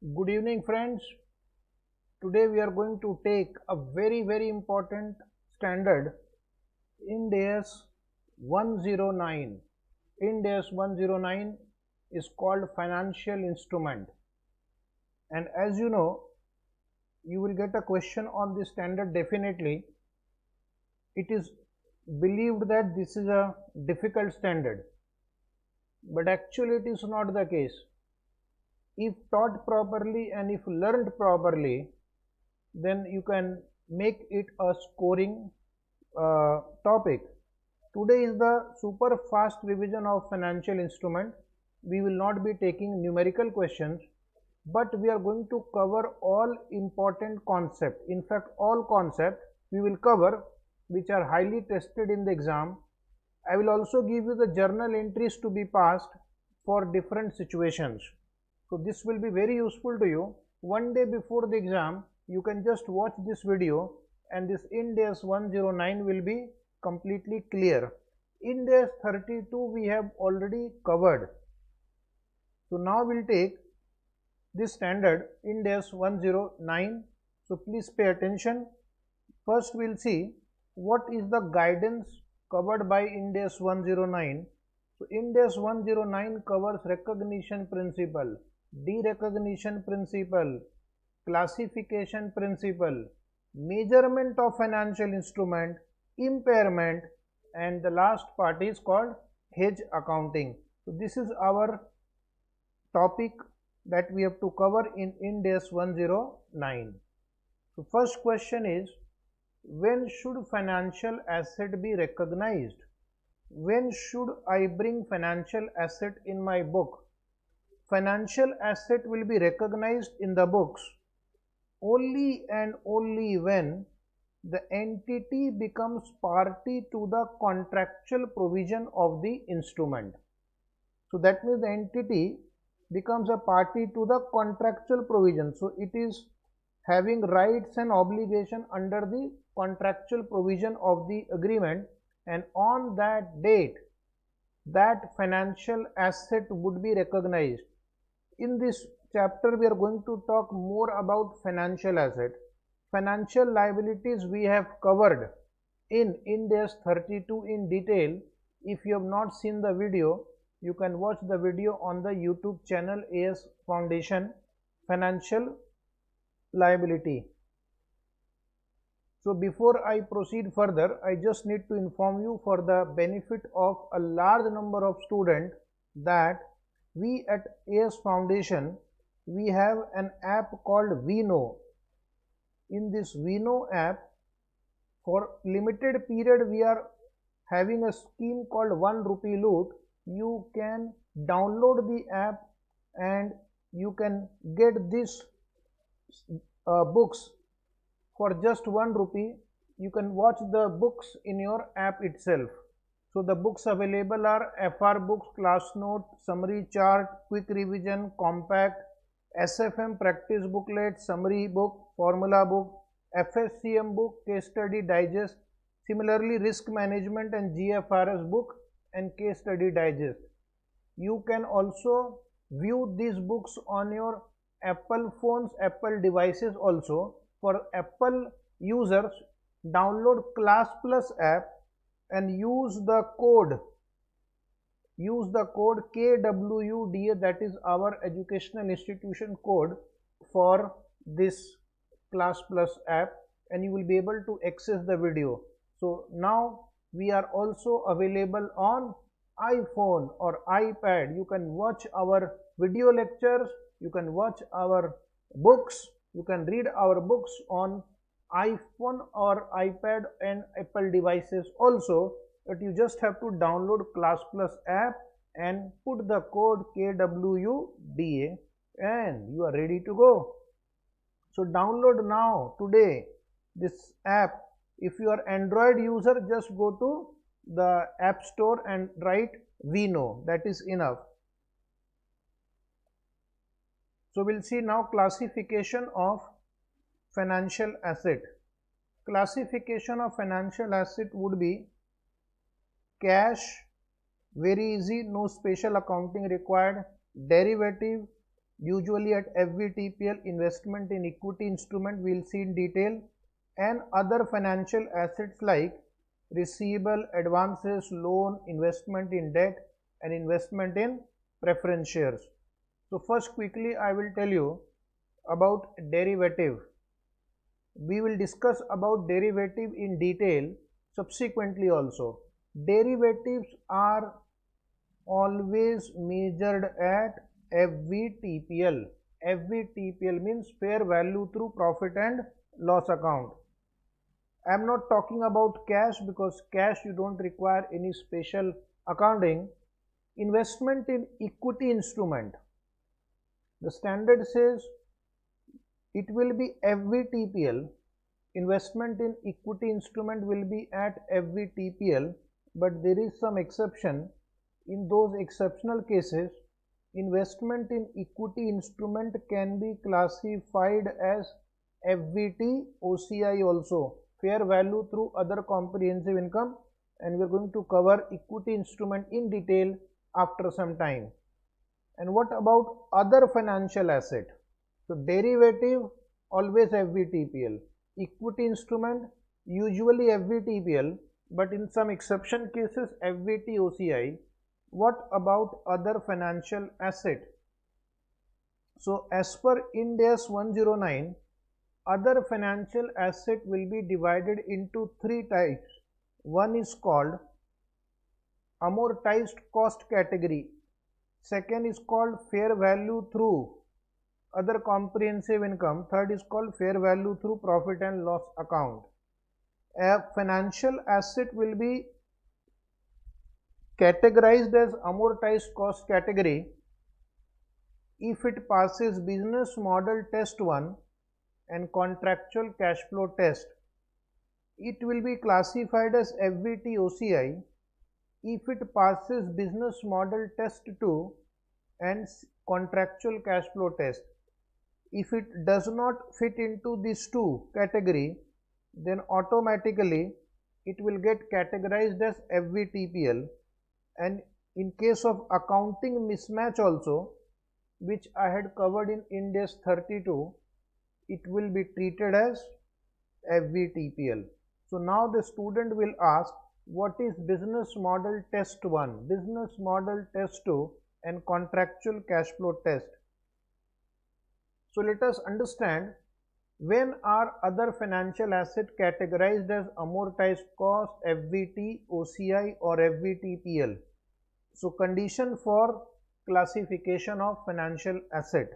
Good evening, friends. Today we are going to take a very important standard, Ind AS 109. Ind AS 109 is called financial instrument, and as you know, you will get a question on this standard definitely. It is believed that this is a difficult standard, but actually it is not the case. If taught properly and if learned properly, then you can make it a scoring topic. Today is the super fast revision of financial instrument. We will not be taking numerical questions, but we are going to cover all important concepts. In fact, all concepts we will cover which are highly tested in the exam. I will also give you the journal entries to be passed for different situations. So this will be very useful to you. One day before the exam, you can just watch this video and this Ind AS 109 will be completely clear. Ind AS 32 we have already covered. So now we'll take this standard Ind AS 109. So please pay attention. First we'll see what is the guidance covered by Ind AS 109. So Ind AS 109 covers recognition principle, derecognition principle, classification principle, measurement of financial instrument, impairment, and the last part is called hedge accounting. So this is our topic that we have to cover in Ind AS 109. So first question is, when should financial asset be recognized? When should I bring financial asset in my book? Financial asset will be recognized in the books only and only when the entity becomes party to the contractual provision of the instrument. So that means the entity becomes a party to the contractual provision. So it is having rights and obligation under the contractual provision of the agreement, and on that date that financial asset would be recognized. In this chapter we are going to talk more about financial asset. Financial liabilities we have covered in Ind AS 32 in detail. If you have not seen the video, you can watch the video on the YouTube channel AS Foundation Financial Liability. So before I proceed further, I just need to inform you for the benefit of a large number of students that we at AS Foundation, we have an app called Vinod. In this Vinod app, for limited period we are having a scheme called 1 rupee loot. You can download the app and you can get this books for just 1 rupee. You can watch the books in your app itself. So the books available are FR books, class note, summary chart, quick revision, compact, SFM practice booklet, summary book, formula book, FSCM book, case study digest, similarly risk management and GFRS book and case study digest. You can also view these books on your Apple phones, Apple devices also. For Apple users, download Class Plus app and use the code KWUDA, that is our educational institution code for this Class Plus app, and you will be able to access the video. So now we are also available on iPhone or iPad. You can watch our video lectures, you can watch our books, you can read our books on iPhone or iPad and Apple devices also, but you just have to download Class Plus app and put the code KWUDA and you are ready to go. So download now today this app. If you are Android user, just go to the App Store and write Vinod, that is enough. So we'll see now classification of financial asset. Classification of financial asset would be cash, very easy, no special accounting required, derivative, usually at FVTPL. Investment in equity instrument we'll see in detail, and other financial assets like receivable, advances, loan, investment in debt, and investment in preference shares. So first quickly I will tell you about derivative. We will discuss about derivative in detail subsequently also. Derivatives are always measured at FVTPL. FVTPL means fair value through profit and loss account. I am not talking about cash because cash you don't require any special accounting. Investment in equity instrument. The standard says it will be FVTPL. Investment in equity instrument will be at FVTPL, but there is some exception. In those exceptional cases, investment in equity instrument can be classified as FVT OCI also, fair value through other comprehensive income, and we are going to cover equity instrument in detail after some time. And what about other financial asset? So derivative always FVTPL, equity instrument usually FVTPL, but in some exception cases FVT OCI. What about other financial asset? So as per Ind AS 109, other financial asset will be divided into three types. One is called amortized cost category. Second is called fair value through other comprehensive income. Third is called fair value through profit and loss account. A financial asset will be categorized as amortized cost category if it passes business model test 1 and contractual cash flow test. It will be classified as FVT OCI if it passes business model test 2 and contractual cash flow test. If it does not fit into these two category, then automatically it will get categorized as FVTPL. And in case of accounting mismatch also, which I had covered in Ind AS 32, it will be treated as FVTPL. So now the student will ask, what is business model test 1, business model test 2 and contractual cash flow test? So let us understand, when are other financial asset categorized as amortized cost, FVT, OCI or FVTPL? So condition for classification of financial asset.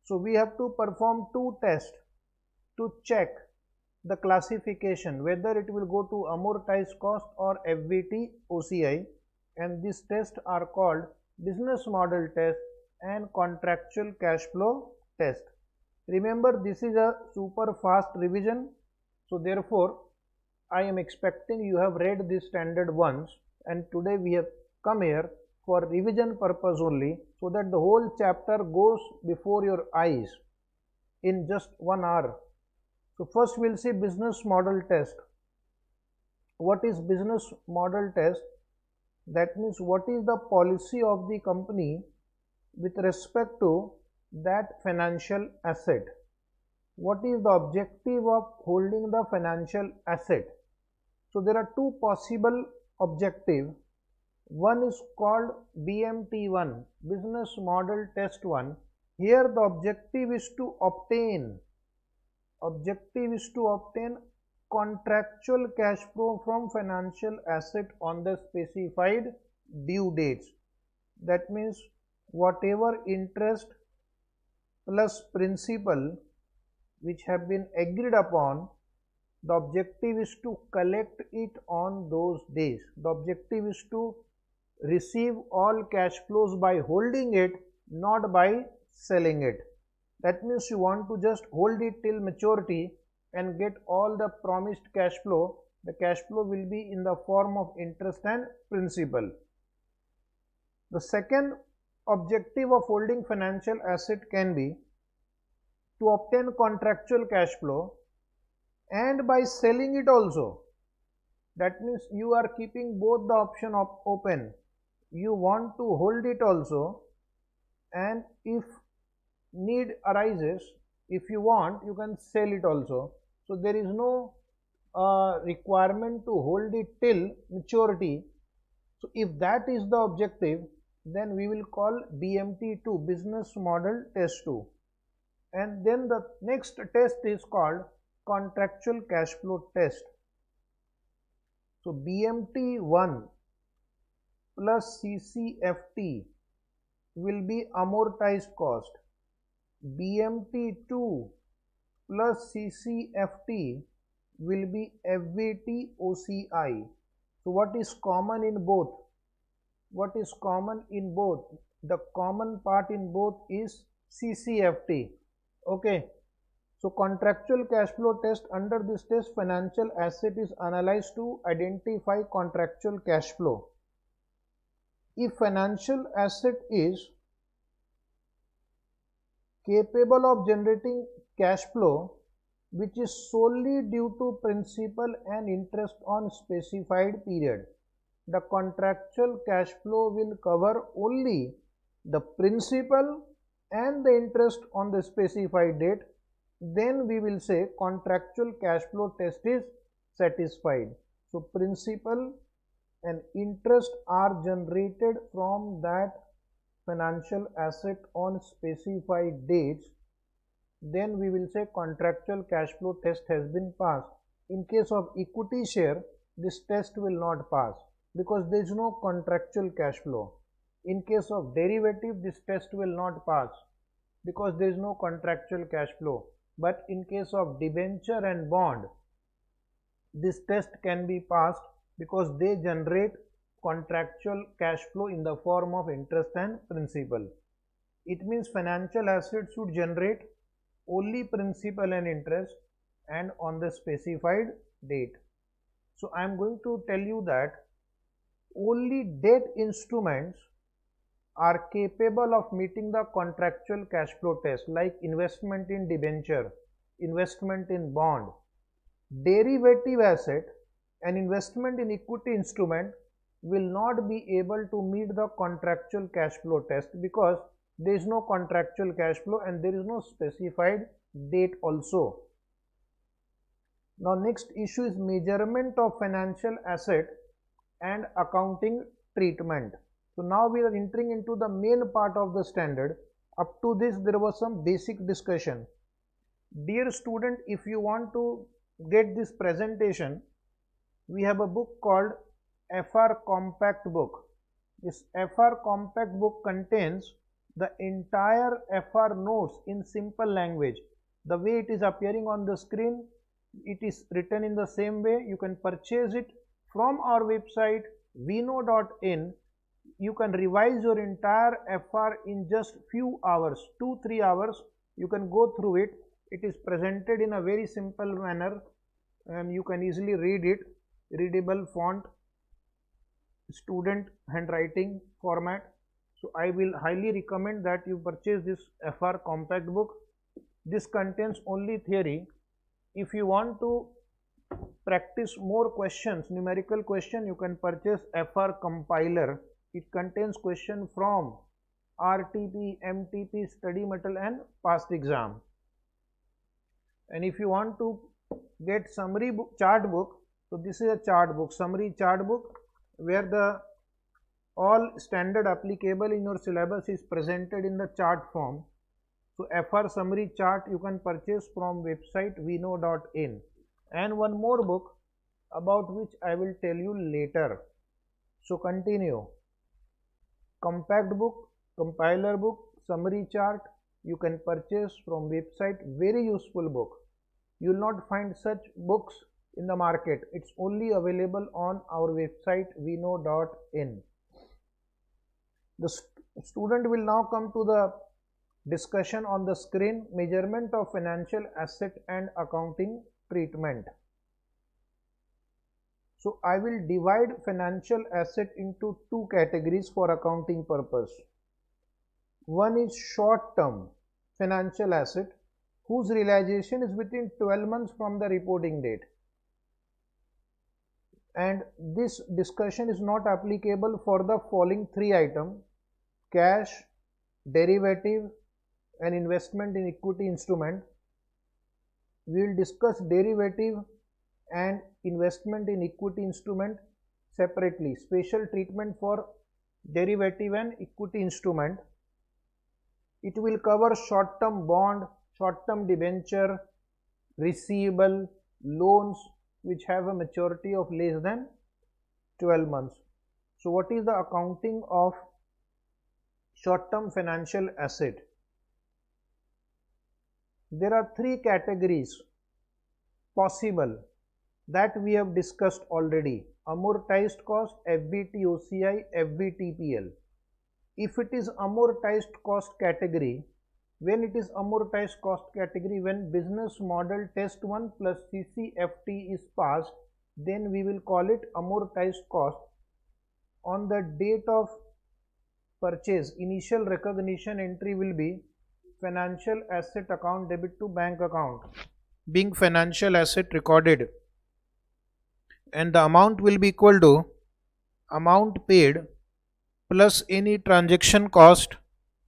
So we have to perform two tests to check the classification, whether it will go to amortized cost or FVT OCI, and these tests are called business model test and contractual cash flow test. Remember, this is a super fast revision, so therefore I am expecting you have read this standard once, and today we have come here for revision purpose only, so that the whole chapter goes before your eyes in just 1 hour. So first we'll see business model test. What is business model test? That means what is the policy of the company with respect to that financial asset? What is the objective of holding the financial asset? So there are two possible objectives. One is called BMT1, business model test 1. Here the objective is to obtain contractual cash flow from financial asset on the specified due dates. That means whatever interest plus principal which have been agreed upon, the objective is to collect it on those days. The objective is to receive all cash flows by holding it, not by selling it. That means you want to just hold it till maturity and get all the promised cash flow. The cash flow will be in the form of interest and principal. The second objective of holding financial asset can be to obtain contractual cash flow and by selling it also. That means you are keeping both the option open. You want to hold it also, and if need arises, if you want, you can sell it also. So there is no requirement to hold it till maturity. So if that is the objective, then we will call BMT2, business model test 2. And then the next test is called contractual cash flow test. So BMT1 plus CCFT will be amortized cost. BMT2 plus CCFT will be FVT OCI. So what is common in both? What is common in both? The common part in both is CCFT. Okay. So contractual cash flow test, under this test financial asset is analyzed to identify contractual cash flow. If financial asset is capable of generating cash flow which is solely due to principal and interest on specified period, the contractual cash flow will cover only the principal and the interest on the specified date, then we will say contractual cash flow test is satisfied. So principal and interest are generated from that financial asset on specified dates, then we will say contractual cash flow test has been passed. In case of equity share, this test will not pass because there is no contractual cash flow. In case of derivative, this test will not pass because there is no contractual cash flow. But in case of debenture and bond, this test can be passed because they generate contractual cash flow in the form of interest and principal. It means financial assets should generate only principal and interest and on the specified date. So I am going to tell you that only debt instruments are capable of meeting the contractual cash flow test, like investment in debenture, investment in bond. Derivative asset and investment in equity instrument will not be able to meet the contractual cash flow test because there is no contractual cash flow and there is no specified date also. Now next issue is measurement of financial asset and accounting treatment. So now we are entering into the main part of the standard. Up to this there was some basic discussion. Dear student, if you want to get this presentation, we have a book called FR Compact book. This FR Compact book contains the entire FR notes in simple language. The way it is appearing on the screen, it is written in the same way. You can purchase it from our website vinod.in. You can revise your entire FR in just few hours, 2-3 hours. You can go through it. It is presented in a very simple manner and you can easily read it. Readable font, student handwriting format. So I will highly recommend that you purchase this FR Compact book. This contains only theory. If you want to practice more questions, numerical question, you can purchase FR Compiler. It contains question from RTP, MTP, study material and past exam. And if you want to get summary book, chart book, so this is a chart book, summary chart book, where the all standard applicable in your syllabus is presented in the chart form. So FR summary chart you can purchase from website vinod.in. And one more book about which I will tell you later. So continue. Compact book, compiler book, summary chart you can purchase from website. Very useful book. You will not find such books in the market. It's only available on our website vinod.in. The student will now come to the discussion on the screen, measurement of financial asset and accounting treatment. So I will divide financial asset into two categories for accounting purpose. One is short term financial asset whose realization is within 12 months from the reporting date. And this discussion is not applicable for the following three items: cash, derivative and investment in equity instrument. We will discuss derivative and investment in equity instrument separately. Special treatment for derivative and equity instrument. It will cover short-term bond, short-term debenture, receivable, loans which have a maturity of less than 12 months. So what is the accounting of short-term financial asset? There are three categories possible that we have discussed already: amortized cost, FVT OCI, FVTPL. If it is amortized cost category, when it is amortized cost category, when business model test 1 plus CCFT is passed, then we will call it amortized cost. On the date of purchase, initial recognition entry will be financial asset account debit to bank account, being financial asset recorded, and the amount will be equal to amount paid plus any transaction cost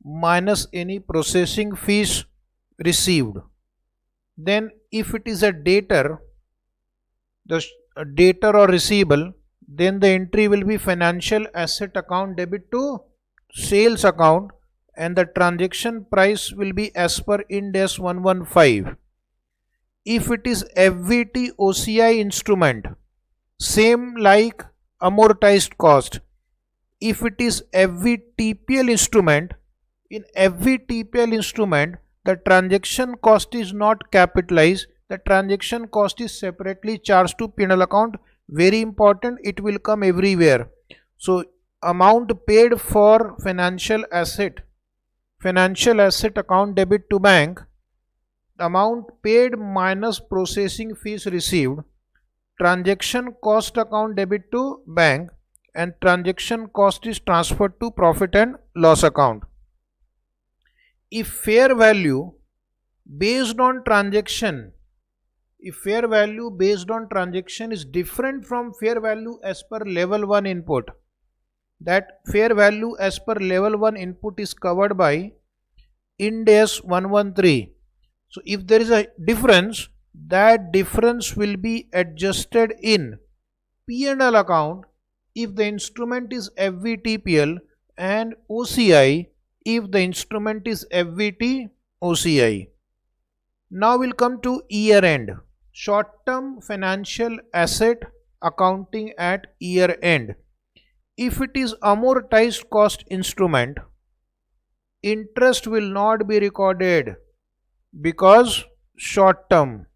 minus any processing fees received. Then if it is a debtor, or receivable, then the entry will be financial asset account debit to sales account, and the transaction price will be as per Ind AS 115. If it is FVT OCI instrument, same like amortized cost. If it is FVTPL instrument, in FVTPL instrument, the transaction cost is not capitalized. The transaction cost is separately charged to P&L account. Very important, it will come everywhere. So amount paid for financial asset account debit to bank, amount paid minus processing fees received, transaction cost account debit to bank, and transaction cost is transferred to profit and loss account. If fair value based on transaction is different from fair value as per level 1 input, that fair value as per level 1 input is covered by Ind AS 113. So if there is a difference, that difference will be adjusted in P&L account if the instrument is FVTPL, and OCI if the instrument is FVT OCI. Now we'll come to year end. Short-term financial asset accounting at year end. If it is amortized cost instrument, interest will not be recorded because short term.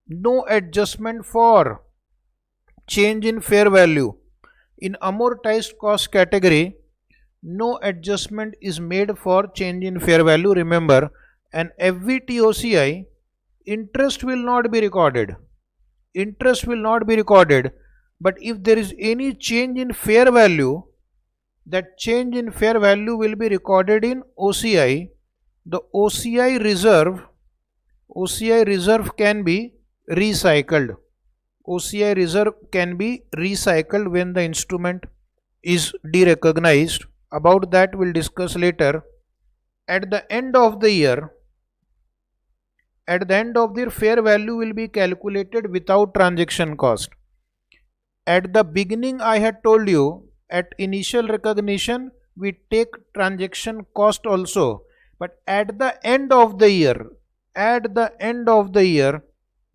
No adjustment for change in fair value. In amortized cost category, no adjustment is made for change in fair value. Remember, an FVT OCI, interest will not be recorded. But if there is any change in fair value, that change in fair value will be recorded in OCI. The OCI reserve can be recycled. OCI reserve can be recycled when the instrument is derecognized. About that we'll discuss later. At the end of the year, fair value will be calculated without transaction cost. At the beginning I had told you, at initial recognition we take transaction cost also, but at the end of the year,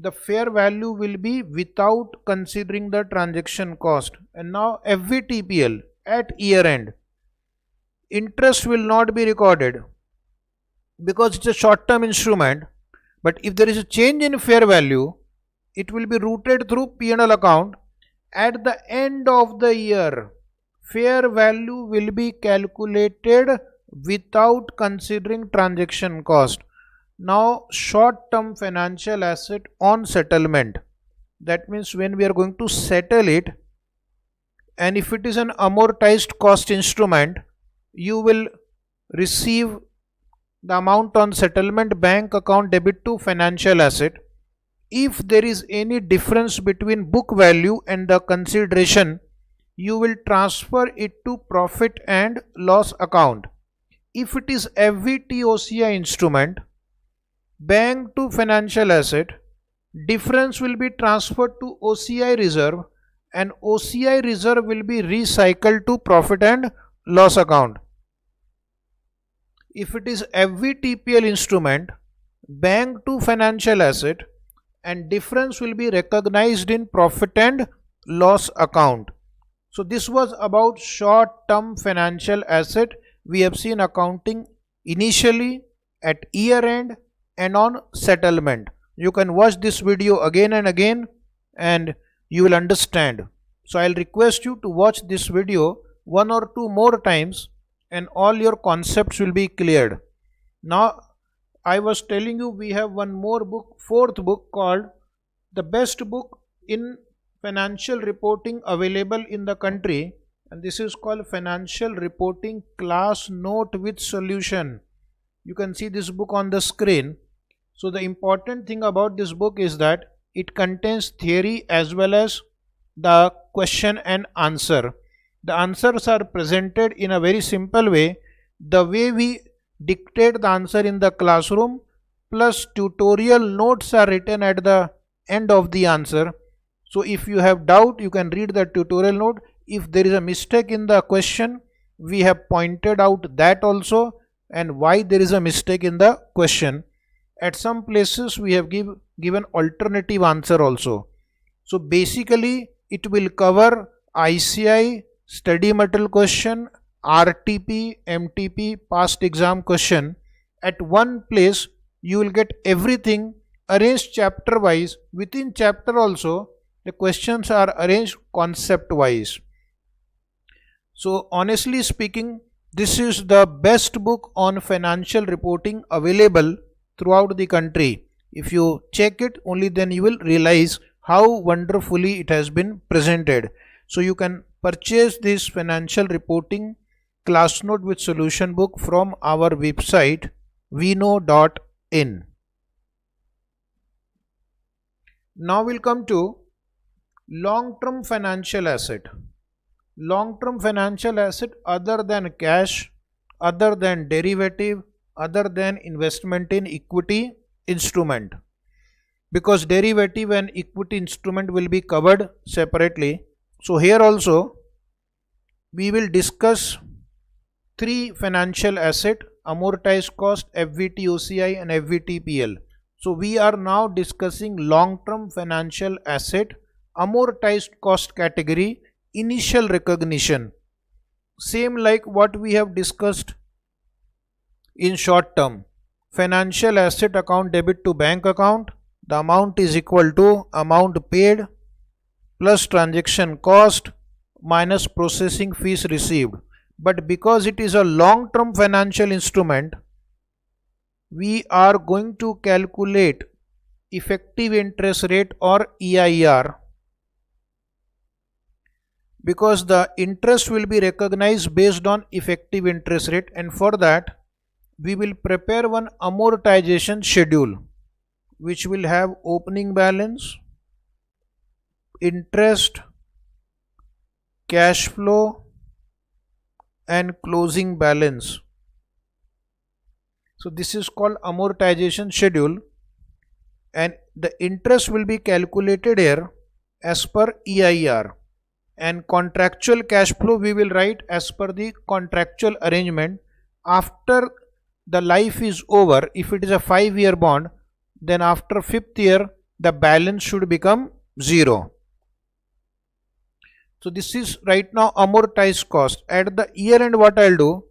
the fair value will be without considering the transaction cost. And now FVTPL, at year end, interest will not be recorded because it's a short term instrument, but if there is a change in fair value, it will be routed through P&L account. At the end of the year, fair value will be calculated without considering transaction cost. Now short term financial asset on settlement, that means when we are going to settle it, and if it is an amortized cost instrument, you will receive the amount on settlement bank account debit to financial asset. If there is any difference between book value and the consideration, you will transfer it to profit and loss account. if it is FVTOCI instrument, bank to financial asset, difference will be transferred to OCI reserve and OCI reserve will be recycled to profit and loss account. If it is FVTPL instrument, bank to financial asset and difference will be recognized in profit and loss account. So this was about short term financial asset. We have seen accounting initially, at year end and on settlement. You can watch this video again and again and you will understand. So I'll request you to watch this video one or two more times and all your concepts will be cleared. Now I was telling you we have one more book, fourth book, called the best book in financial reporting available in the country, and this is called Financial Reporting Class Note with Solution. You can see this book on the screen. So the important thing about this book is that it contains theory as well as the question and answer. The answers are presented in a very simple way, the way we dictate the answer in the classroom, plus tutorial notes are written at the end of the answer. So if you have doubt, you can read the tutorial note. If there is a mistake in the question, we have pointed out that also and why there is a mistake in the question. At some places we have given alternative answer also. So basically it will cover ICI, study material question, RTP, MTP, past exam question. At one place you will get everything arranged chapter wise. Within chapter also the questions are arranged concept wise. So honestly speaking, this is the best book on financial reporting available throughout the country. If you check it, only then you will realize how wonderfully it has been presented. So you can purchase this financial reporting class note with solution book from our website vino.in. Now we'll come to long-term financial asset. Long-term financial asset other than cash, other than derivative, other than investment in equity instrument. Because derivative and equity instrument will be covered separately. So here also we will discuss three financial asset: amortized cost, FVTOCI and FVTPL. So we are now discussing long-term financial asset, amortized cost category, initial recognition. Same like what we have discussed in short term. Financial asset account debit to bank account. The amount is equal to amount paid plus transaction cost minus processing fees received. But because it is a long-term financial instrument, we are going to calculate effective interest rate or EIR, because the interest will be recognized based on effective interest rate, and for that we will prepare one amortization schedule which will have opening balance, interest, cash flow and closing balance. So this is called amortization schedule, and the interest will be calculated here as per EIR, and contractual cash flow we will write as per the contractual arrangement. After the life is over, if it is a 5-year bond, then after 5th year the balance should become 0. So this is right now amortized cost. At the year end, what I'll do,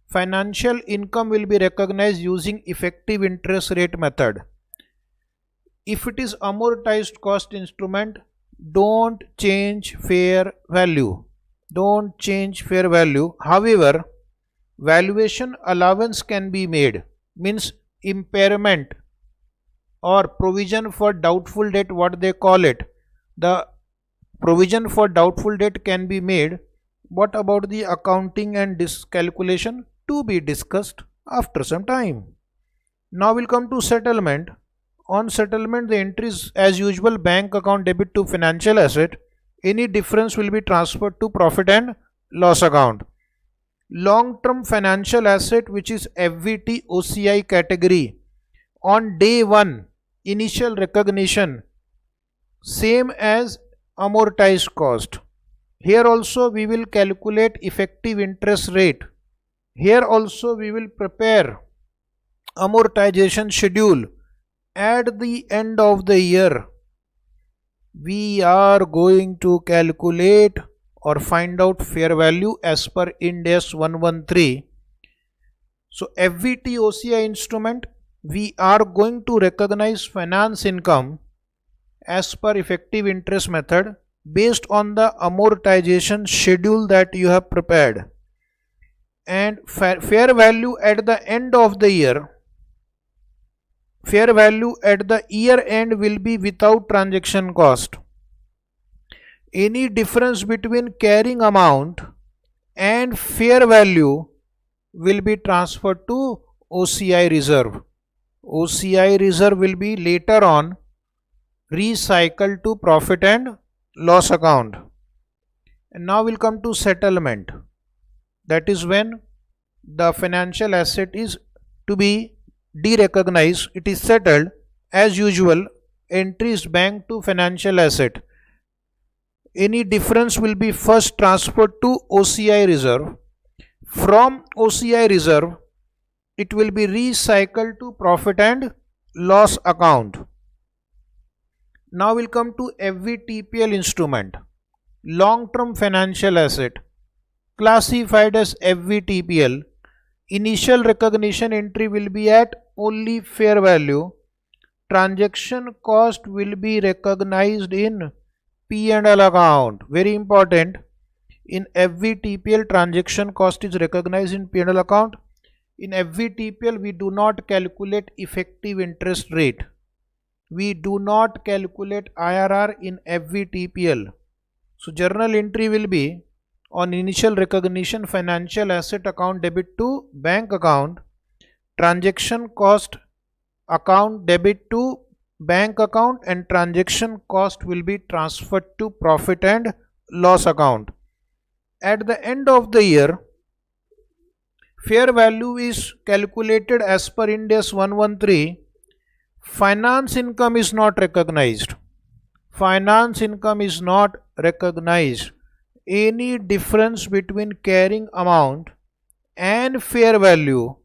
financial income will be recognized using effective interest rate method. If it is amortized cost instrument, don't change fair value. Don't change fair value. However, valuation allowance can be made, means impairment or provision for doubtful debt, what they call it. The provision for doubtful debt can be made. What about the accounting and calculation? To be discussed after some time. Now we'll come to settlement. On settlement, the entries as usual: bank account debit to financial asset. Any difference will be transferred to profit and loss account. long-term financial asset, which is FVT OCI category, on day 1 initial recognition, same as amortized cost. Here also we will calculate effective interest rate. Here also we will prepare amortization schedule. At the end of the year, we are going to calculate or find out fair value as per Ind AS 113. So FVT OCI instrument, we are going to recognize finance income as per effective interest method based on the amortization schedule that you have prepared, and fair value at the end of the year, fair value at the year end will be without transaction cost. Any difference between carrying amount and fair value will be transferred to OCI reserve. OCI reserve will be later on recycled to profit and loss account. And now we'll come to settlement. That is when the financial asset is to be derecognized. It is settled as usual. Entry is bank to financial asset. Any difference will be first transferred to OCI reserve. From OCI reserve, it will be recycled to profit and loss account. Now we'll come to FVTPL instrument, long-term financial asset, classified as FVTPL. Initial recognition entry will be at only fair value. Transaction cost will be recognized in P&L account. Very important. In FVTPL, transaction cost is recognized in P&L account. In FVTPL, we do not calculate effective interest rate. We do not calculate IRR in FVTPL. So journal entry will be on initial recognition, financial asset account debit to bank account, transaction cost account debit to bank account, and transaction cost will be transferred to profit and loss account. At the end of the year, fair value is calculated as per Ind AS 113. Finance income is not recognized. Finance income is not recognized. Any difference between carrying amount and fair value,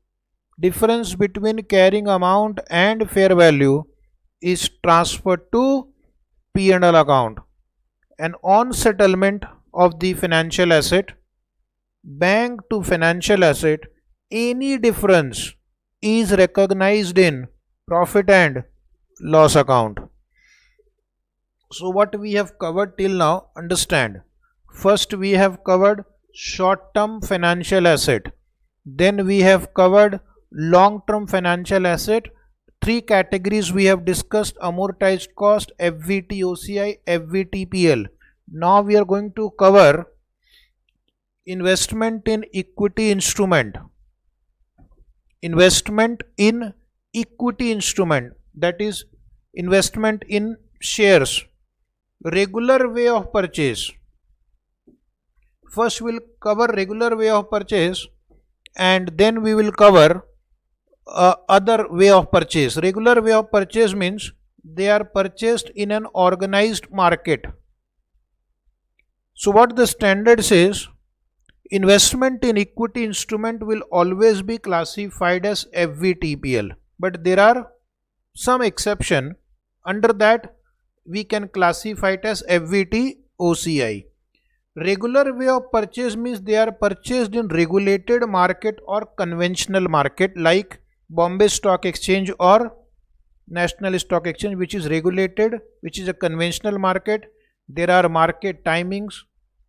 difference between carrying amount and fair value is transferred to P&L account. And on settlement of the financial asset, bank to financial asset, any difference is recognized in profit and loss account. So what we have covered till now, understand. First we have covered short-term financial asset. Then we have covered long-term financial asset. 3 categories we have discussed: amortized cost, FVT OCI, FVTPL. Now we are going to cover investment in equity instrument. Investment in equity instrument, that is investment in shares. Regular way of purchase. First we will cover regular way of purchase, and then we will cover other way of purchase. Regular way of purchase means they are purchased in an organized market. So what the standard says, investment in equity instrument will always be classified as FVTPL, but there are some exception. Under that we can classify it as FVT OCI. Regular way of purchase means they are purchased in regulated market or conventional market like Bombay Stock Exchange or National Stock Exchange, which is regulated, which is a conventional market. There are market timings,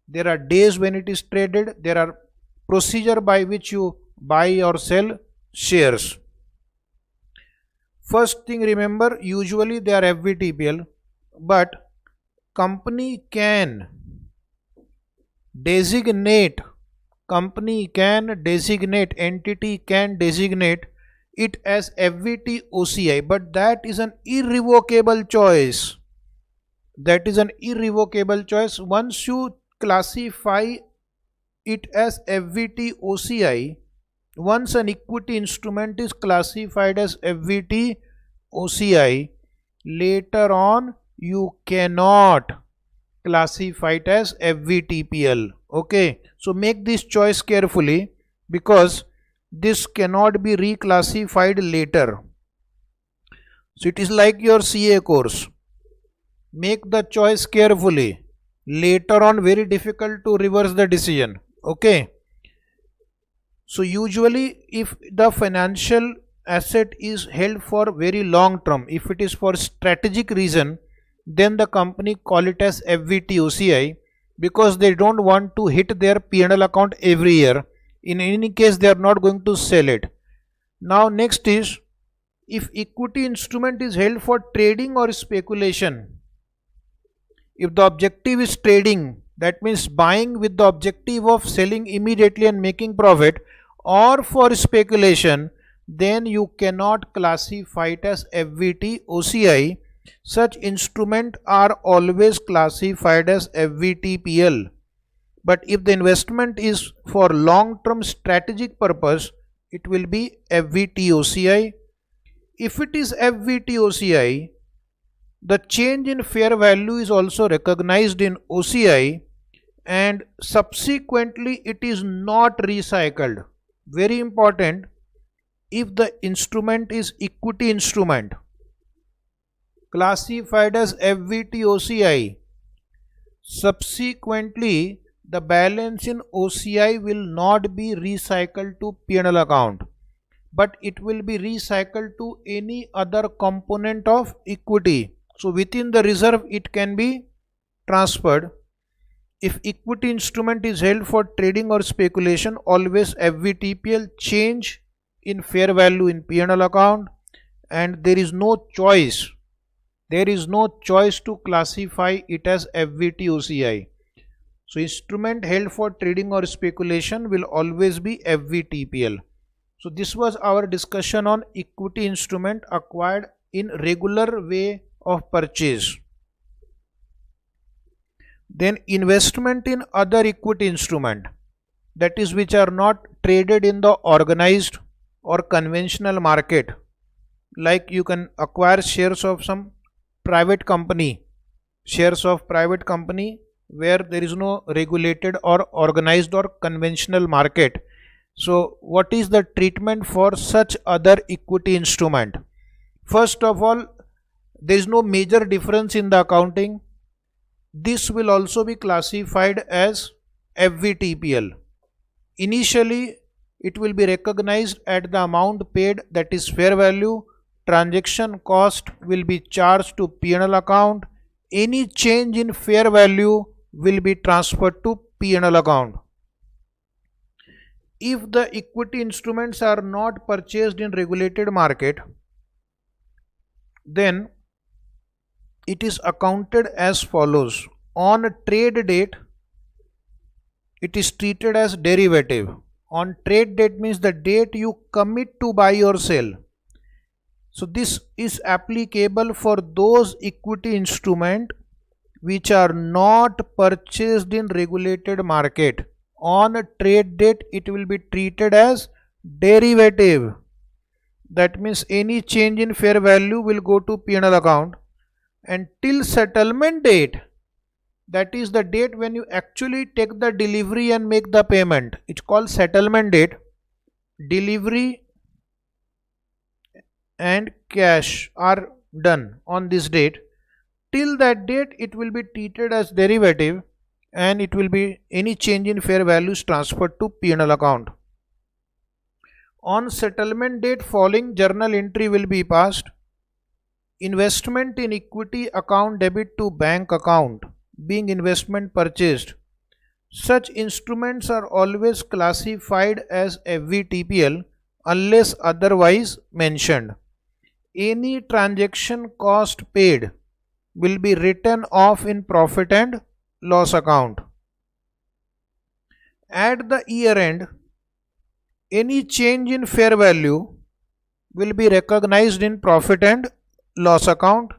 there are days when it is traded, there are procedure by which you buy or sell shares. First thing, remember, usually they are FVTPL, but company can designate, entity can designate it as FVT OCI, but that is an irrevocable choice. That is an irrevocable choice. Once you classify it as FVT OCI. Once an equity instrument is classified as FVT OCI, later on you cannot classify it as FVTPL. Okay, so make this choice carefully because this cannot be reclassified later. So it is like your CA course. Make the choice carefully. Later on, very difficult to reverse the decision. Okay. So usually if the financial asset is held for very long term, if it is for strategic reason, then the company call it as FVT OCI because they don't want to hit their P&L account every year. In any case, they are not going to sell it. Now next is, if equity instrument is held for trading or speculation. If the objective is trading, that means buying with the objective of selling immediately and making profit, or for speculation, then you cannot classify it as FVT OCI. Such instruments are always classified as FVTPL. But if the investment is for long-term strategic purpose, it will be FVT OCI. If it is FVT OCI, the change in fair value is also recognized in OCI and subsequently it is not recycled. Very important, if the instrument is equity instrument classified as FVT OCI, subsequently the balance in OCI will not be recycled to P&L account, but it will be recycled to any other component of equity. So within the reserve it can be transferred. If equity instrument is held for trading or speculation, always FVTPL, change in fair value in P&L account, and there is no choice. There is no choice to classify it as FVT OCI. So instrument held for trading or speculation will always be FVTPL. So this was our discussion on equity instrument acquired in regular way of purchase. Then investment in other equity instrument, that is which are not traded in the organized or conventional market. Like you can acquire shares of some private company, shares of private company where there is no regulated or organized or conventional market. So what is the treatment for such other equity instrument? First of all, there is no major difference in the accounting. This will also be classified as FVTPL. Initially, it will be recognized at the amount paid, that is fair value. Transaction cost will be charged to P&L account. Any change in fair value will be transferred to P&L account. If the equity instruments are not purchased in regulated market, then it is accounted as follows. On trade date, it is treated as derivative. On trade date means the date you commit to buy or sell. So this is applicable for those equity instruments which are not purchased in regulated market. On a trade date, it will be treated as derivative. That means any change in fair value will go to P&L account, and till settlement date, that is the date when you actually take the delivery and make the payment, it's called settlement date. Delivery and cash are done on this date. Till that date, it will be treated as derivative and it will be any change in fair values transferred to P&L account. On settlement date following, journal entry will be passed. Investment in equity account debit to bank account, being investment purchased. Such instruments are always classified as FVTPL unless otherwise mentioned. Any transaction cost paid will be written off in profit and loss account. At the year end, any change in fair value will be recognized in profit and loss account.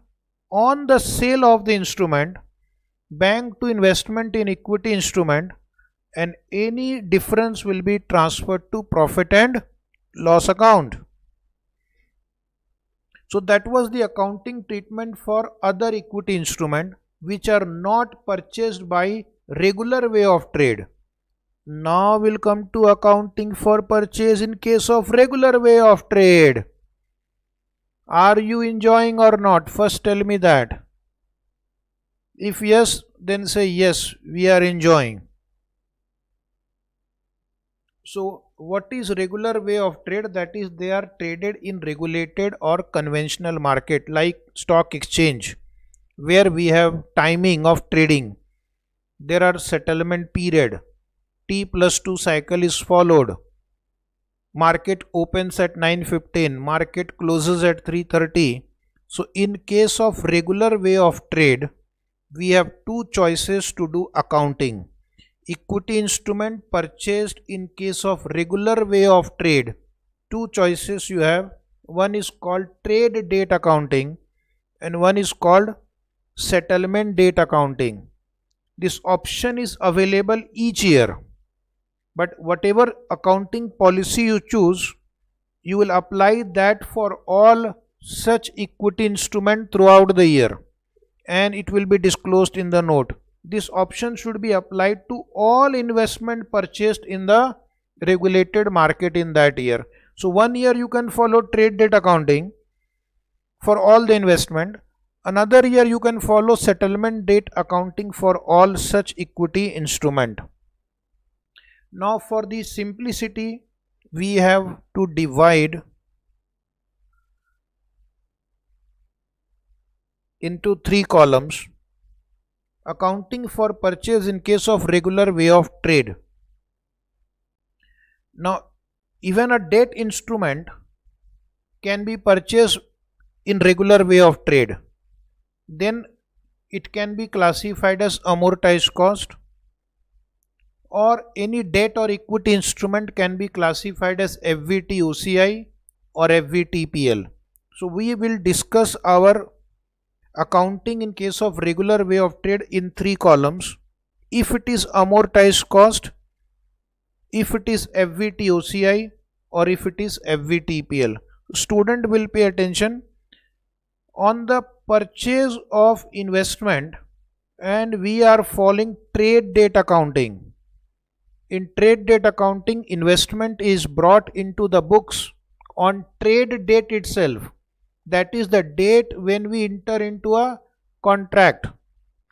On the sale of the instrument, bank to investment in equity instrument, and any difference will be transferred to profit and loss account. So that was the accounting treatment for other equity instrument which are not purchased by regular way of trade. Now we'll come to accounting for purchase in case of regular way of trade. Are you enjoying or not? First tell me that. If yes, then say yes, we are enjoying. So what is regular way of trade? That is, they are traded in regulated or conventional market like stock exchange, where we have timing of trading. There are settlement period. T+2 cycle is followed. Market opens at 9:15, market closes at 3:30. So in case of regular way of trade, we have two choices to do accounting. Equity instrument purchased in case of regular way of trade, two choices you have. One is called trade date accounting and one is called settlement date accounting. This option is available each year, but whatever accounting policy you choose, you will apply that for all such equity instrument throughout the year, and it will be disclosed in the note. This option should be applied to all investment purchased in the regulated market in that year. So 1 year you can follow trade date accounting for all the investment. Another year you can follow settlement date accounting for all such equity instrument. Now for the simplicity, we have to divide into 3 columns. Accounting for purchase in case of regular way of trade. Now even a debt instrument can be purchased in regular way of trade. Then it can be classified as amortized cost, or any debt or equity instrument can be classified as FVT OCI or FVTPL. So we will discuss our accounting in case of regular way of trade in 3 columns. If it is amortized cost, if it is FVT OCI, or if it is FVTPL. Student will pay attention on the purchase of investment, and we are following trade date accounting. In trade date accounting, investment is brought into the books on trade date itself. That is the date when we enter into a contract.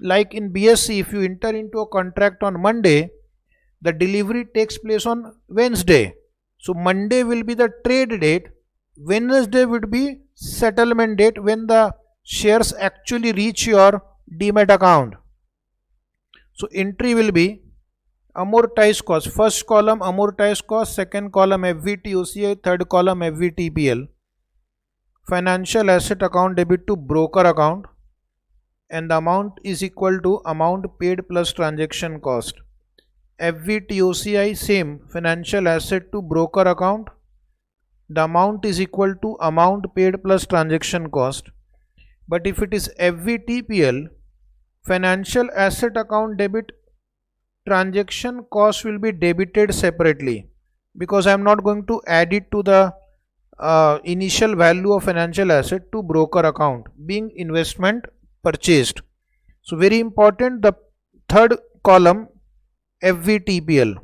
Like in BSc, if you enter into a contract on Monday, the delivery takes place on Wednesday. So Monday will be the trade date, Wednesday would be settlement date when the shares actually reach your demat account. So entry will be amortized cost. First column amortized cost, second column FVT OCI, third column FVTPL. Financial asset account debit to broker account, and the amount is equal to amount paid plus transaction cost. FVT OCI same, financial asset to broker account, the amount is equal to amount paid plus transaction cost. But if it is FVTPL, financial asset account debit, transaction cost will be debited separately, because I am not going to add it to the initial value of financial asset to broker account being investment purchased. So very important, the third column FVTPL.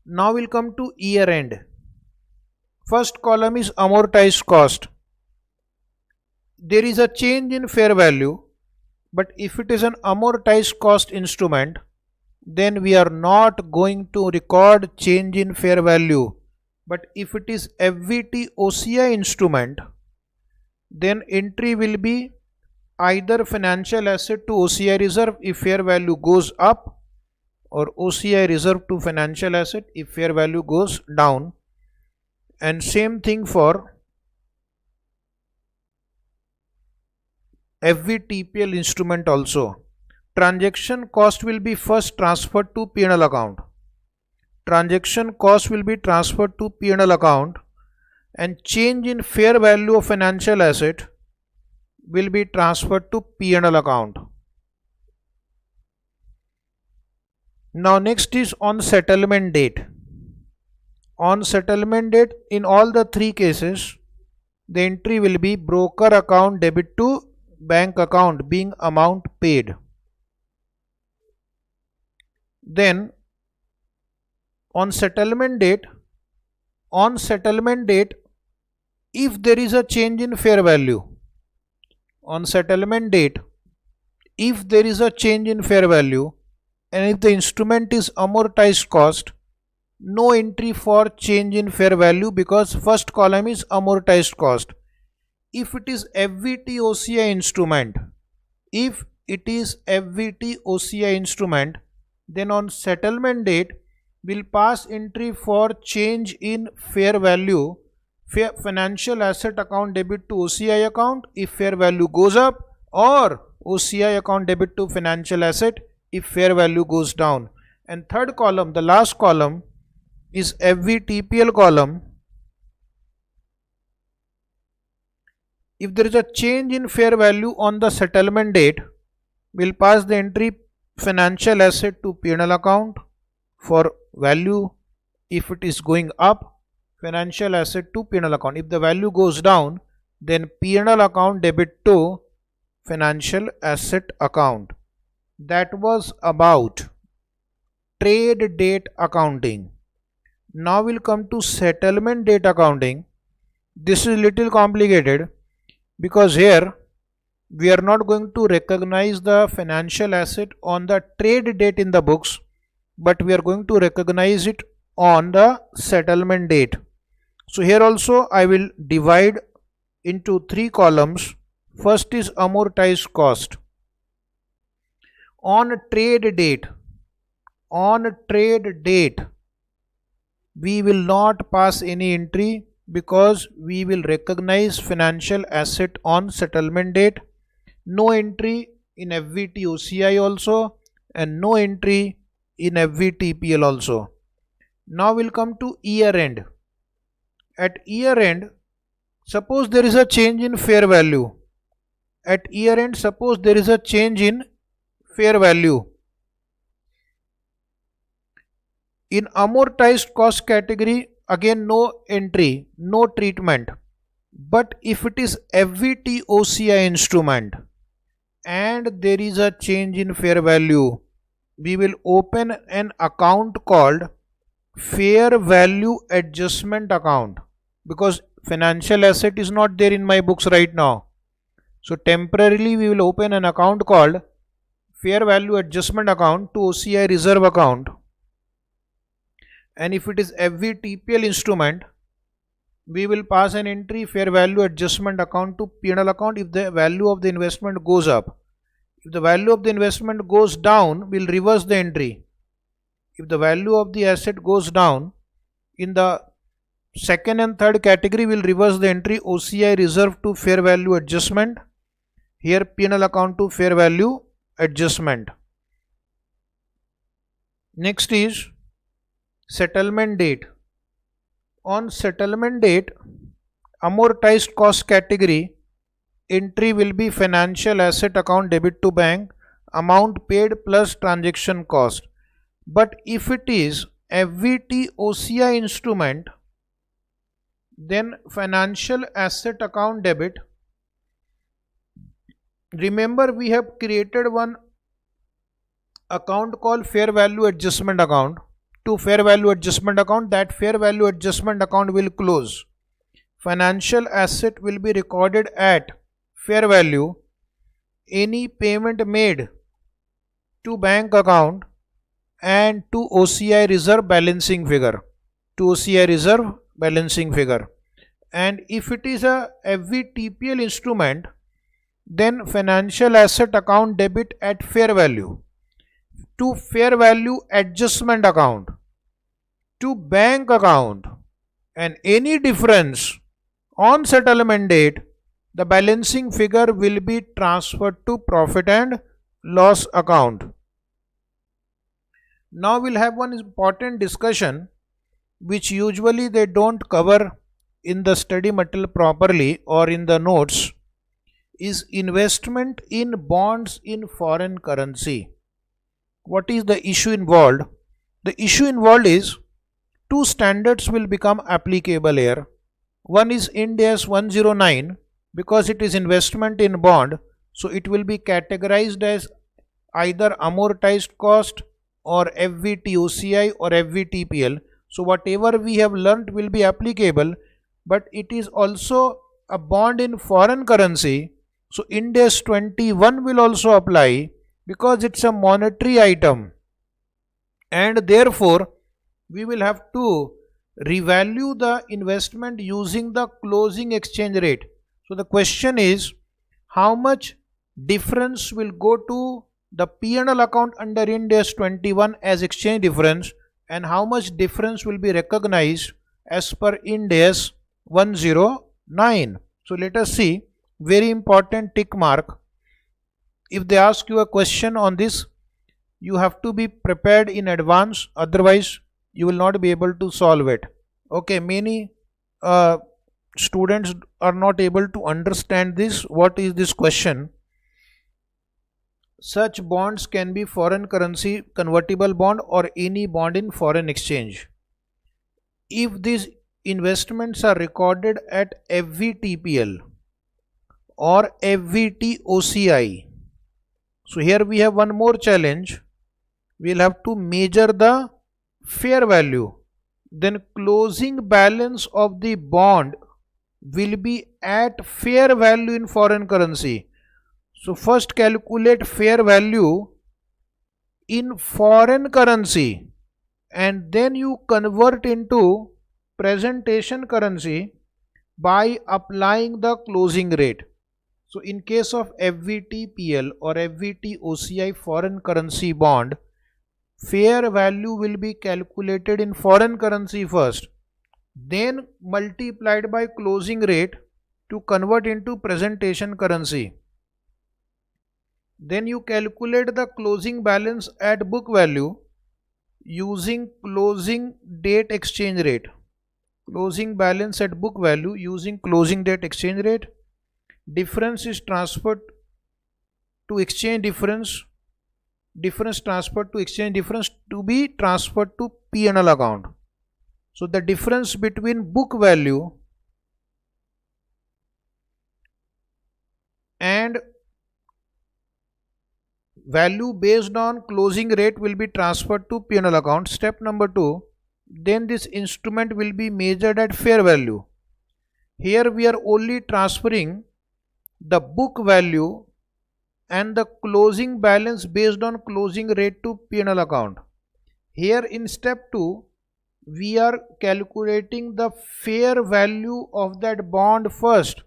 Now we'll come to year end. First column is amortized cost. There is a change in fair value, but if it is an amortized cost instrument, then we are not going to record change in fair value. But if it is FVT OCI instrument, then entry will be either financial asset to OCI reserve if fair value goes up, or OCI reserve to financial asset if fair value goes down. And same thing for FVTPL instrument also. Transaction cost will be first transferred to P&L account. Transaction cost will be transferred to P&L account, and change in fair value of financial asset will be transferred to P&L account. Now next is on settlement date. On settlement date, in all the three cases, the entry will be broker account debit to bank account being amount paid. Then on settlement date, if there is a change in fair value, on settlement date, if there is a change in fair value and if the instrument is amortized cost, no entry for change in fair value because first column is amortized cost. If it is FVT OCI instrument, then on settlement date we'll pass entry for change in fair value, financial asset account debit to OCI account if fair value goes up, or OCI account debit to financial asset if fair value goes down. And third column, the last column, is FVTPL column. If there is a change in fair value on the settlement date, we'll pass the entry financial asset to P&L account for value. If it is going up, financial asset to P&L account. If the value goes down, then P&L account debit to financial asset account. That was about trade date accounting. Now we'll come to settlement date accounting. This is little complicated because here we are not going to recognize the financial asset on the trade date in the books, but we are going to recognize it on the settlement date. So here also I will divide into three columns. First is amortized cost. On trade date, we will not pass any entry because we will recognize financial asset on settlement date. No entry in FVT OCI also, and no entry in FVTPL also. Now we'll come to year end. At year end, suppose there is a change in fair value. At year end, suppose there is a change in fair value. In amortized cost category, again no entry, no treatment. But if it is FVT OCI instrument and there is a change in fair value, we will open an account called fair value adjustment account, because financial asset is not there in my books right now. So temporarily we will open an account called fair value adjustment account to OCI reserve account. And if it is FVTPL instrument, we will pass an entry fair value adjustment account to P&L account if the value of the investment goes up. If the value of the investment goes down, we will reverse the entry. If the value of the asset goes down, in the second and third category, we will reverse the entry OCI reserve to fair value adjustment. Here P&L account to fair value adjustment. Next is settlement date. On settlement date, amortized cost category, entry will be financial asset account debit to bank, amount paid plus transaction cost. But if it is FVT OCI instrument, then financial asset account debit. Remember, we have created one account called fair value adjustment account to fair value adjustment account. That fair value adjustment account will close. Financial asset will be recorded at fair value. Any payment made to bank account and to OCI reserve balancing figure. And if it is a FVTPL instrument, then financial asset account debit at fair value to fair value adjustment account to bank account, and any difference on settlement date, the balancing figure will be transferred to profit and loss account. Now we'll have one important discussion which usually they don't cover in the study material properly or in the notes, is investment in bonds in foreign currency. What is the issue involved? The issue involved is two standards will become applicable here. One is Ind AS 109, because it is investment in bond, so it will be categorized as either amortized cost or FVTOCI or FVTPL. So whatever we have learnt will be applicable, but it is also a bond in foreign currency. So Ind AS 21 will also apply because it's a monetary item, and therefore we will have to revalue the investment using the closing exchange rate. So the question is, how much difference will go to the P&L account under Ind AS 21 as exchange difference, and how much difference will be recognized as per Ind AS 109. So let us see. Very important tick mark. If they ask you a question on this, you have to be prepared in advance, otherwise you will not be able to solve it. Okay, many students are not able to understand this. What is this question? Such bonds can be foreign currency convertible bond or any bond in foreign exchange. If these investments are recorded at FVTPL or FVTOCI, so here we have one more challenge. We will have to measure the fair value. Then closing balance of the bond will be at fair value in foreign currency. So first calculate fair value in foreign currency, and then you convert into presentation currency by applying the closing rate. So in case of FVTPL or FVTOCI foreign currency bond, fair value will be calculated in foreign currency first, then multiplied by closing rate to convert into presentation currency. Then you calculate the closing balance at book value using closing date exchange rate. Closing balance at book value using closing date exchange rate. Difference is transferred to exchange difference. Difference transferred to exchange difference to be transferred to P&L account. So the difference between book value and value based on closing rate will be transferred to P&L account. Step number 2, then this instrument will be measured at fair value. Here we are only transferring the book value and the closing balance based on closing rate to P&L account. Here in step 2, we are calculating the fair value of that bond first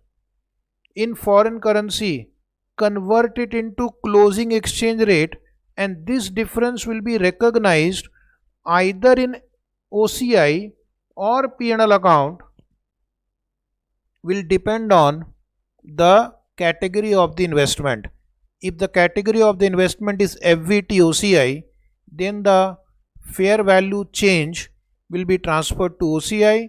in foreign currency, convert it into closing exchange rate, and this difference will be recognized either in OCI or P&L account, will depend on the category of the investment. If the category of the investment is FVTOCI, then the fair value change will be transferred to OCI.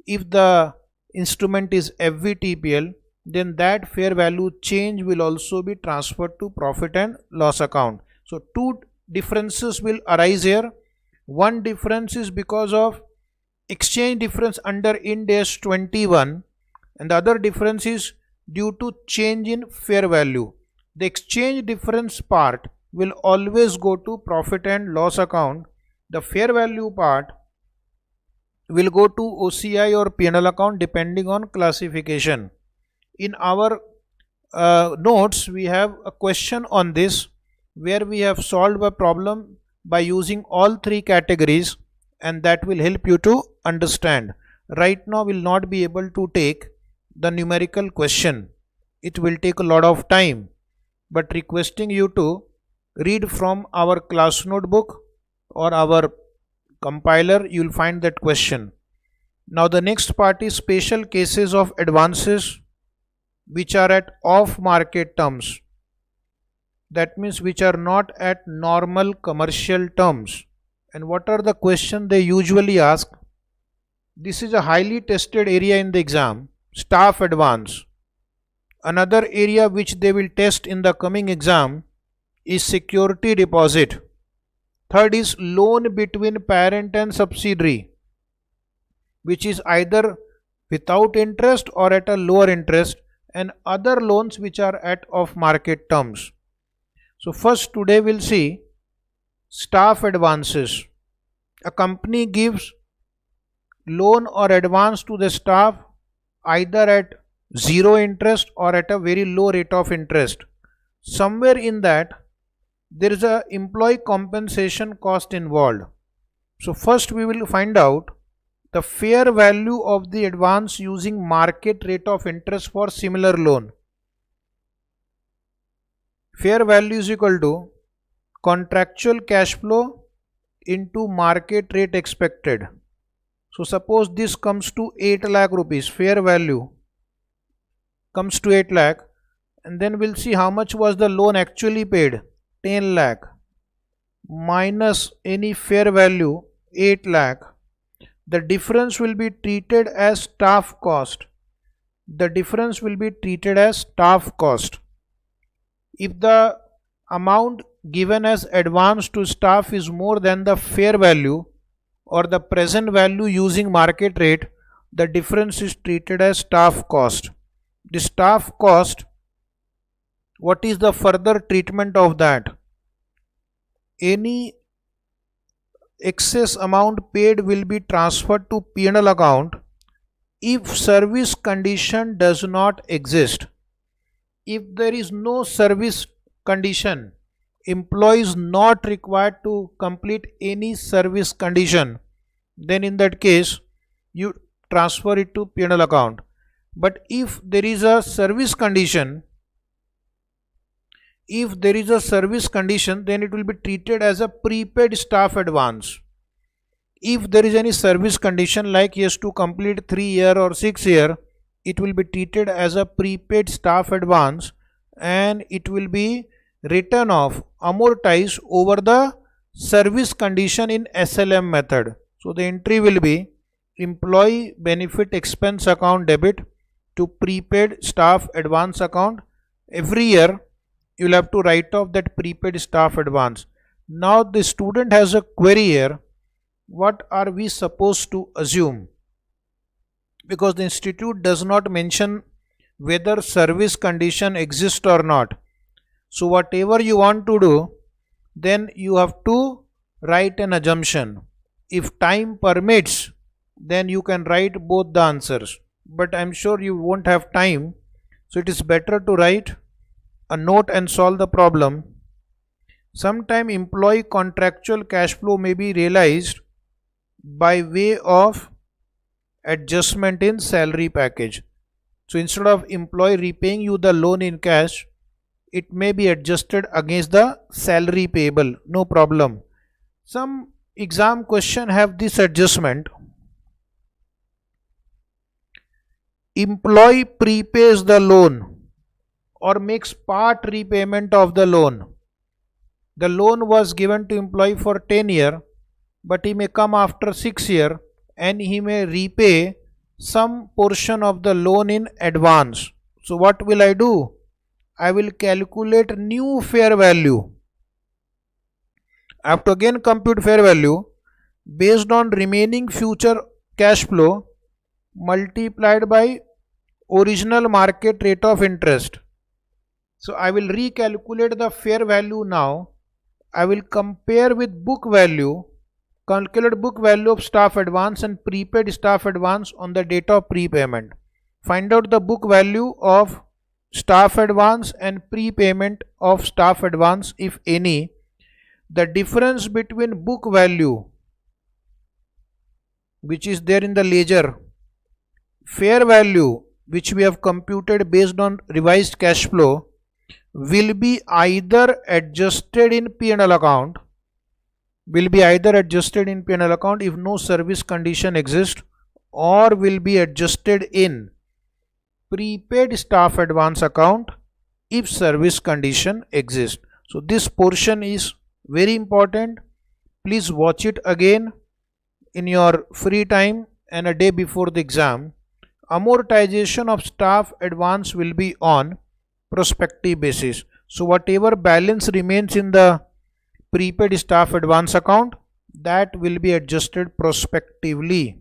If the instrument is FVTPL, then that fair value change will also be transferred to profit and loss account. So two differences will arise here. One difference is because of exchange difference under Ind AS 21, and the other difference is due to change in fair value. The exchange difference part will always go to profit and loss account. The fair value part will go to OCI or P&L account depending on classification. In our notes, we have a question on this where we have solved a problem by using all three categories, and that will help you to understand. Right now we will not be able to take the numerical question. It will take a lot of time, but requesting you to read from our class notebook or our compiler, you will find that question. Now the next part is special cases of advances which are at off market terms. That means which are not at normal commercial terms. And what are the questions they usually ask? This is a highly tested area in the exam, staff advance. Another area which they will test in the coming exam is security deposit. Third is loan between parent and subsidiary, which is either without interest or at a lower interest, and other loans which are at off market terms. So first today we'll see staff advances. A company gives loan or advance to the staff either at zero interest or at a very low rate of interest. Somewhere in that there is a employee compensation cost involved. So first we will find out the fair value of the advance using market rate of interest for similar loan. Fair value is equal to contractual cash flow into market rate expected. So suppose this comes to 8 lakh rupees, fair value comes to 8 lakh, and then we'll see how much was the loan actually paid, 10 lakh minus any fair value 8 lakh. The difference will be treated as staff cost. The difference will be treated as staff cost. If the amount given as advance to staff is more than the fair value or the present value using market rate, the difference is treated as staff cost. The staff cost, what is the further treatment of that? Any excess amount paid will be transferred to P&L account if service condition does not exist. If there is no service condition, employee is not required to complete any service condition, then in that case you transfer it to P&L account. But if there is a service condition, then it will be treated as a prepaid staff advance. If there is any service condition like he has to complete 3 year or 6 year, it will be treated as a prepaid staff advance and it will be written off, amortized over the service condition in SLM method. So the entry will be employee benefit expense account debit to prepaid staff advance account. Every year you will have to write off that prepaid staff advance. Now the student has a query here, what are we supposed to assume? Because the institute does not mention whether service condition exists or not. So whatever you want to do, then you have to write an assumption. If time permits, then you can write both the answers. But I am sure you won't have time. So it is better to write a note and solve the problem. Sometime employee contractual cash flow may be realized by way of adjustment in salary package. So instead of employee repaying you the loan in cash, it may be adjusted against the salary payable, no problem. Some exam question have this adjustment. Employee prepays the loan or makes part repayment of the loan. The loan was given to employee for 10 years, but he may come after 6 years and he may repay some portion of the loan in advance. So what will I do? I will calculate new fair value. I have to again compute fair value based on remaining future cash flow multiplied by original market rate of interest. So I will recalculate the fair value now. I will compare with book value, calculate book value of staff advance and prepaid staff advance on the date of prepayment. Find out the book value of staff advance and prepayment of staff advance, if any. The difference between book value, which is there in the ledger, fair value which we have computed based on revised cash flow, will be either adjusted in P&L account, if no service condition exists, or will be adjusted in prepaid staff advance account if service condition exists. So this portion is very important. Please watch it again in your free time and a day before the exam. Amortization of staff advance will be on prospective basis. So whatever balance remains in the prepaid staff advance account, that will be adjusted prospectively.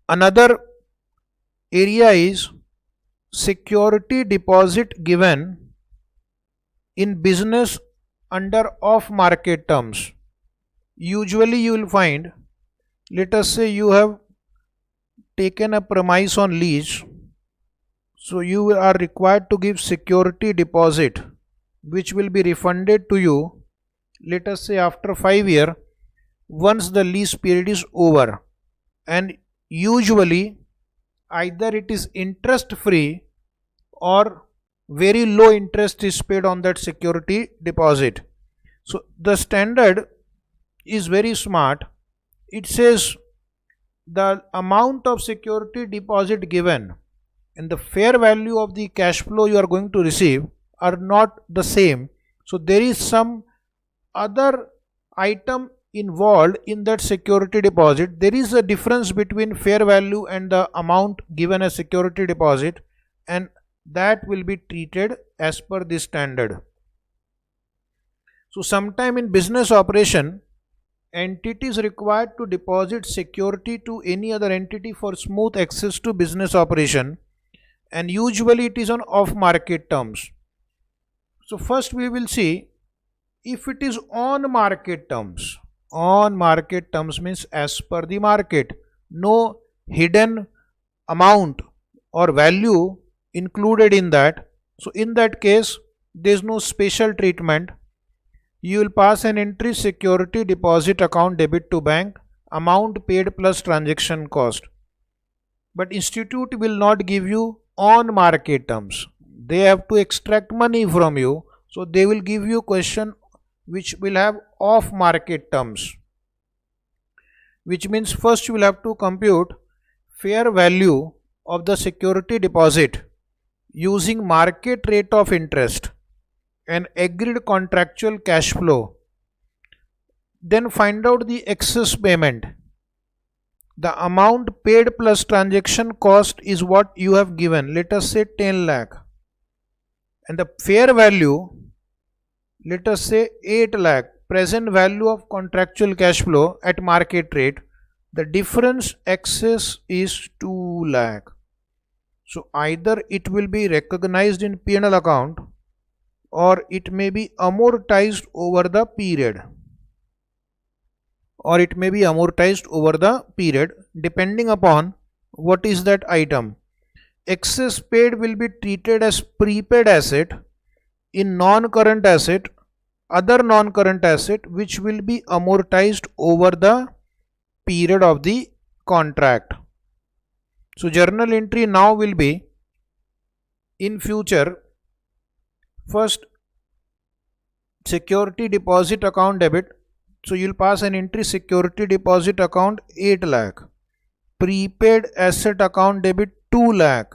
Another area is security deposit given in business under off market terms. Usually you will find, let us say you have taken a premise on lease, so you are required to give security deposit which will be refunded to you, let us say after 5 years, once the lease period is over, and usually either it is interest free or very low interest is paid on that security deposit. So the standard is very smart. It says the amount of security deposit given and the fair value of the cash flow you are going to receive are not the same. So there is some other item involved in that security deposit. There is a difference between fair value and the amount given as security deposit, and that will be treated as per this standard. So sometime in business operation, entity is required to deposit security to any other entity for smooth access to business operation, and usually it is on off market terms. So first we will see if it is on market terms. On market terms means as per the market, no hidden amount or value included in that. So in that case there is no special treatment. You will pass an entry security deposit account debit to bank, amount paid plus transaction cost. But institute will not give you on market terms. They have to extract money from you, so they will give you question which will have off market terms, which means first you will have to compute fair value of the security deposit using market rate of interest and agreed contractual cash flow. Then find out the excess payment. The amount paid plus transaction cost is what you have given, let us say 10 lakh, and the fair value, let us say 8 lakh, present value of contractual cash flow at market rate. The difference excess is 2 lakh. So either it will be recognized in P&L account or it may be amortized over the period, depending upon what is that item. Excess paid will be treated as prepaid asset in non-current asset, other non-current asset, which will be amortized over the period of the contract. So journal entry now will be, in future, first security deposit account debit. So you will pass an entry security deposit account 8 lakh, prepaid asset account debit 2 lakh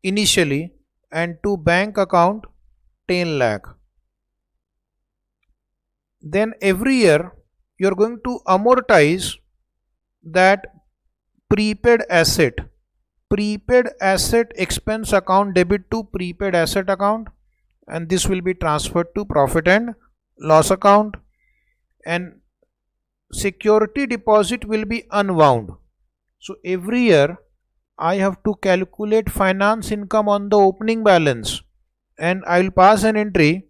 initially, and to bank account 10 lakh. Then every year you are going to amortize that prepaid asset expense account debit to prepaid asset account, and this will be transferred to profit and loss account, and security deposit will be unwound. So every year I have to calculate finance income on the opening balance, and I will pass an entry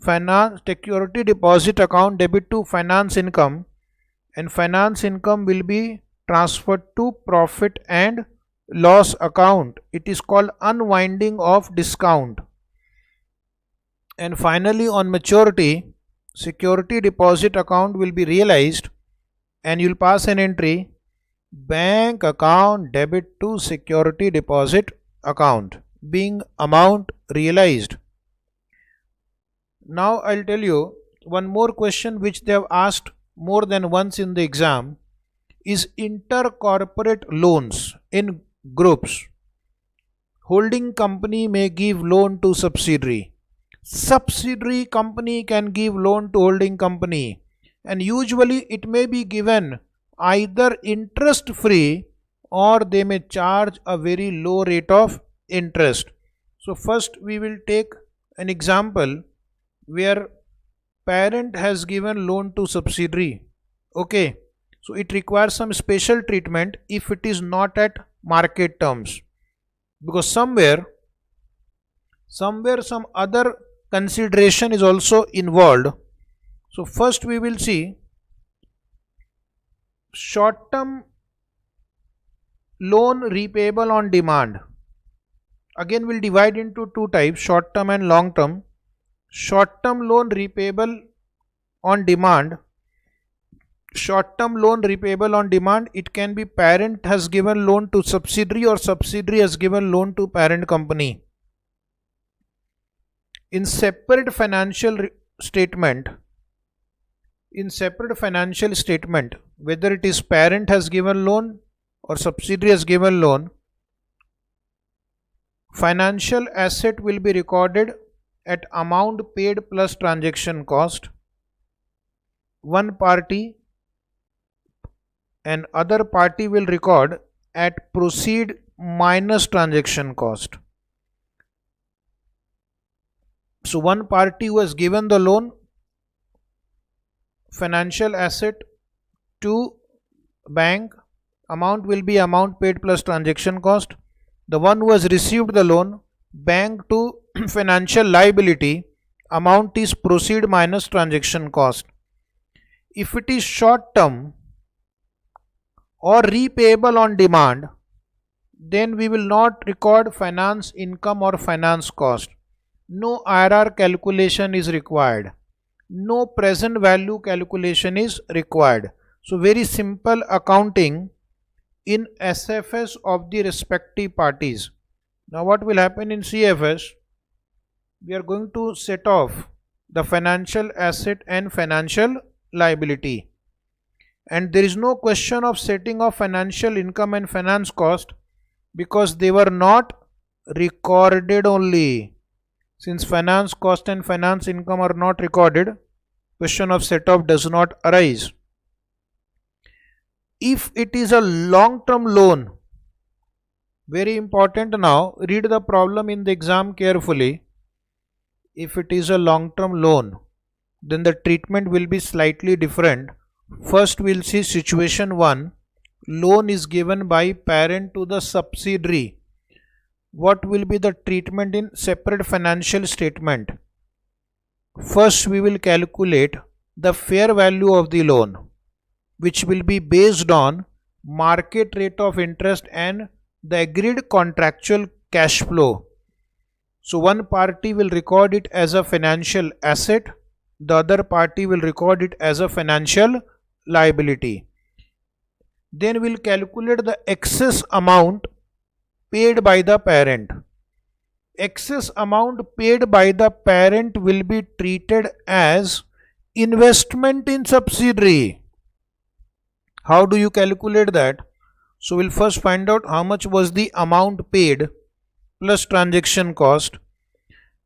finance security deposit account debit to finance income, and finance income will be transferred to profit and loss account. It is called unwinding of discount. And finally on maturity, security deposit account will be realized, and you will pass an entry bank account debit to security deposit account, being amount realized. Now I will tell you one more question which they have asked more than once in the exam is intercorporate loans in groups. Holding company may give loan to subsidiary. Subsidiary company can give loan to holding company, and usually it may be given either interest free or they may charge a very low rate of interest. So first we will take an example where parent has given loan to subsidiary. Okay, so it requires some special treatment if it is not at market terms, because somewhere some other consideration is also involved. So first we will see short term loan repayable on demand. Again we'll divide into two types, short term and long term. Short term loan repayable on demand. Short term loan repayable on demand, it can be parent has given loan to subsidiary or subsidiary has given loan to parent company. In separate financial statement, whether it is parent has given loan or subsidiary has given loan, financial asset will be recorded at amount paid plus transaction cost. One party and other party will record at proceed minus transaction cost. So one party who has given the loan, financial asset to bank, amount will be amount paid plus transaction cost. The one who has received the loan, bank to financial liability, amount is proceed minus transaction cost. If it is short term or repayable on demand, then we will not record finance income or finance cost. No IRR calculation is required. No present value calculation is required. So very simple accounting in SFS of the respective parties. Now what will happen in CFS? We are going to set off the financial asset and financial liability. And there is no question of setting off financial income and finance cost, because they were not recorded only. Since finance cost and finance income are not recorded, question of set off does not arise. If it is a long-term loan, very important now, read the problem in the exam carefully. If it is a long-term loan, then the treatment will be slightly different. First we will see situation 1. Loan is given by parent to the subsidiary. What will be the treatment in separate financial statement? First we will calculate the fair value of the loan, which will be based on market rate of interest and the agreed contractual cash flow. So one party will record it as a financial asset, the other party will record it as a financial liability. Then we will calculate the excess amount paid by the parent. Excess amount paid by the parent will be treated as investment in subsidiary. How do you calculate that? So we'll first find out how much was the amount paid plus transaction cost,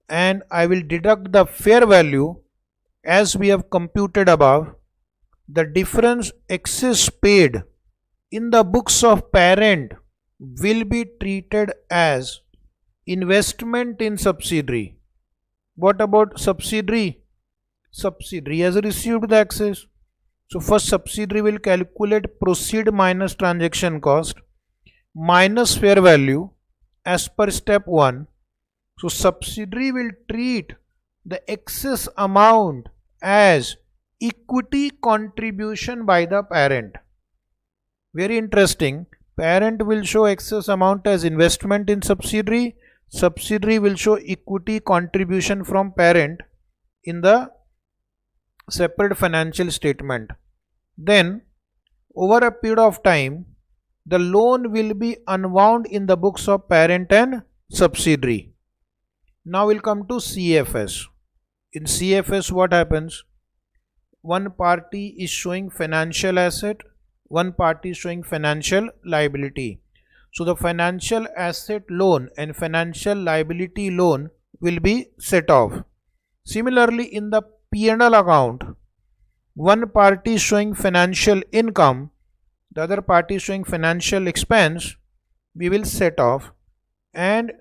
and I will deduct the fair value as we have computed above. The difference excess paid in the books of parent will be treated as investment in subsidiary. What about subsidiary? Subsidiary has received the excess. So first subsidiary will calculate proceed minus transaction cost minus fair value as per step 1. So subsidiary will treat the excess amount as equity contribution by the parent. Very interesting. Parent will show excess amount as investment in subsidiary. Subsidiary will show equity contribution from parent in the separate financial statement. Then over a period of time, the loan will be unwound in the books of parent and subsidiary. Now we'll come to CFS. In CFS what happens? One party is showing financial asset, one party is showing financial liability. So the financial asset loan and financial liability loan will be set off. Similarly, in the P&L account, one party is showing financial income, the other party is showing financial expense, we will set off, and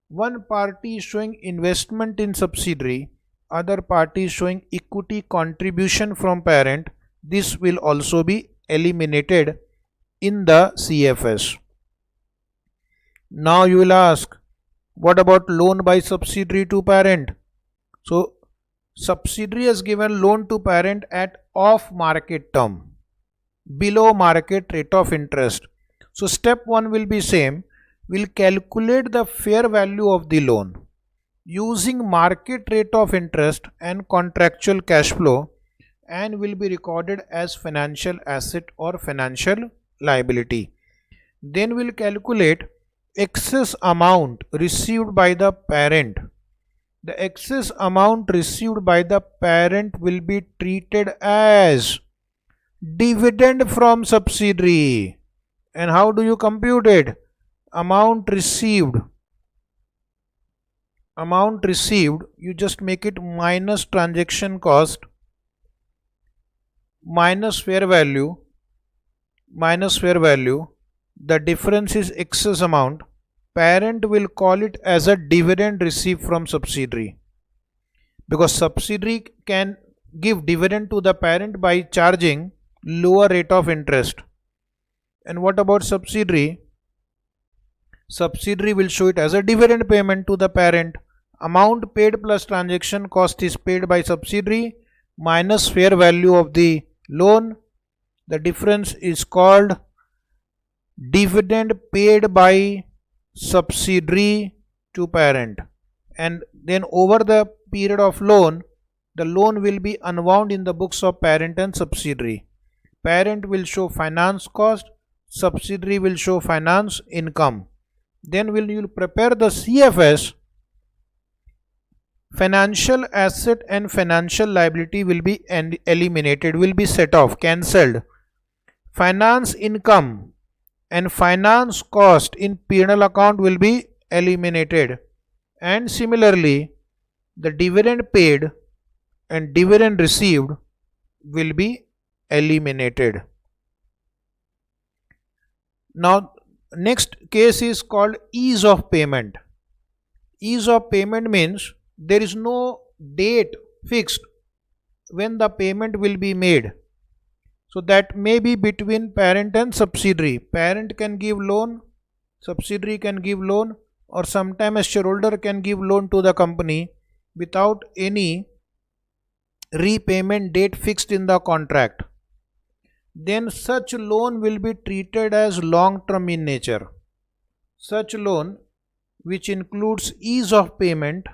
one party is showing investment in subsidiary, other party showing equity contribution from parent, this will also be eliminated in the CFS. Now you will ask, what about loan by subsidiary to parent? So subsidiary has given loan to parent at off market term, below market rate of interest. So step 1 will be same. We'll calculate the fair value of the loan using market rate of interest and contractual cash flow, and will be recorded as financial asset or financial liability. Then we'll calculate excess amount received by the parent. The excess amount received by the parent will be treated as dividend from subsidiary. And how do you compute it? Amount received, you just make it minus transaction cost minus fair value. The difference is excess amount. Parent will call it as a dividend received from subsidiary, because subsidiary can give dividend to the parent by charging lower rate of interest. And what about subsidiary? Subsidiary will show it as a dividend payment to the parent. Amount paid plus transaction cost is paid by subsidiary minus fair value of the loan. The difference is called dividend paid by subsidiary to parent. And then over the period of loan, the loan will be unwound in the books of parent and subsidiary. Parent will show finance cost, subsidiary will show finance income. Then will you prepare the CFS. Financial asset and financial liability will be eliminated, will be set off, cancelled. Finance income and finance cost in P&L account will be eliminated. And similarly, the dividend paid and dividend received will be eliminated. Now next case is called ease of payment. Ease of payment means there is no date fixed when the payment will be made. So that may be between parent and subsidiary. Parent can give loan, subsidiary can give loan, or sometimes a shareholder can give loan to the company without any repayment date fixed in the contract. Then such loan will be treated as long term in nature. Such loan, which includes ease of payment,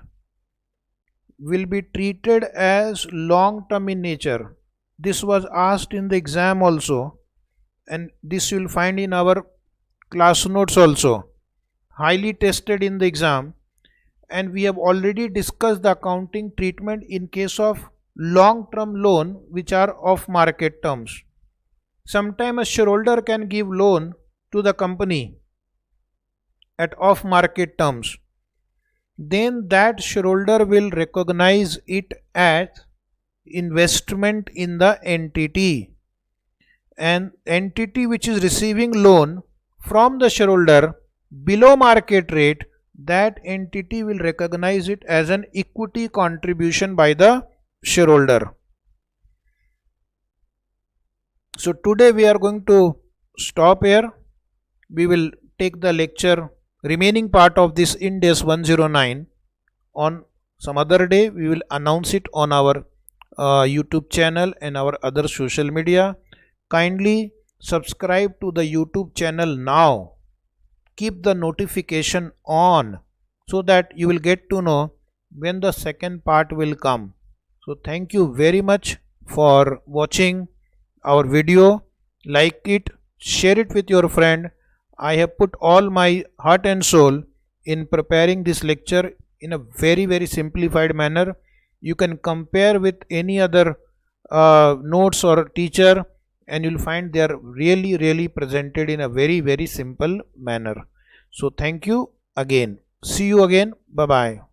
will be treated as long term in nature. This was asked in the exam also, and this you will find in our class notes also. Highly tested in the exam, and we have already discussed the accounting treatment in case of long term loan which are off market terms. Sometimes a shareholder can give loan to the company at off market terms. Then that shareholder will recognize it as investment in the entity, and entity which is receiving loan from the shareholder below market rate, that entity will recognize it as an equity contribution by the shareholder. So today we are going to stop here. We will take the lecture remaining part of this Ind AS 109 on some other day. We will announce it on our YouTube channel and our other social media. Kindly subscribe to the YouTube channel now. Keep the notification on so that you will get to know when the second part will come. So thank you very much for watching our video. Like it, share it with your friend. I have put all my heart and soul in preparing this lecture in a very simplified manner. You can compare with any other notes or teacher, and you will find they are really presented in a very simple manner. So thank you again. See you again. Bye bye.